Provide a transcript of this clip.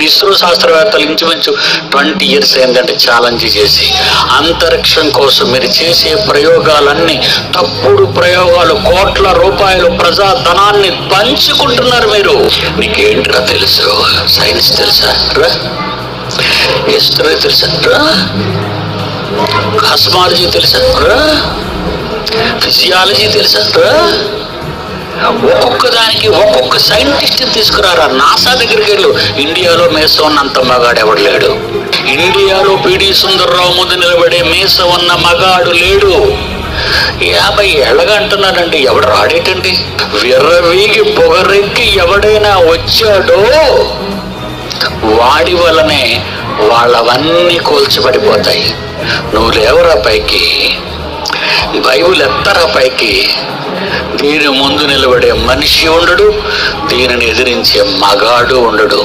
ఇస్రో శాస్త్రవేత్తలు ఇంచుమించు 20 years ఏంటంటే ఛాలెంజ్ చేసి, అంతరిక్షం కోసం మీరు చేసే ప్రయోగాలన్నీ తప్పుడు ప్రయోగాలు, కోట్ల రూపాయలు ప్రజాధనాన్ని పంచుకుంటున్నారు మీరు. నీకేంట్రా తెలుసు? సైన్స్ తెలుసా రా? హిస్టరీ తెలుసా రా? కాస్మాలజీ తెలుసా రా? ఫిజియాలజీ తెలుసా రా? ఒక్కొక్క దానికి ఒక్కొక్క సైంటిస్ట్ తీసుకురారా. నాసా దగ్గరికి వెళ్ళు. ఇండియాలో మేస ఉన్నంత మగాడు ఎవడు లేడు. ఇండియాలో పిడి సుందర్రావు ముందు నిలబడే మేస ఉన్న మగాడు లేడు. 50 ఏళ్ళగా అంటున్నాడండి. ఎవడు రాడేటండి? విర్రవీగి పొగరెక్కి ఎవడైనా వచ్చాడో వాడి వల్లనే వాళ్ళవన్నీ కూల్చబడిపోతాయి. నువ్వు లేవరా పైకి, బైబిల్ ఎత్తరా పైకి. దీని ముందు నిలబడే మనిషి ఉండడు, దీనిని ఎదిరించే మగాడు ఉండడు.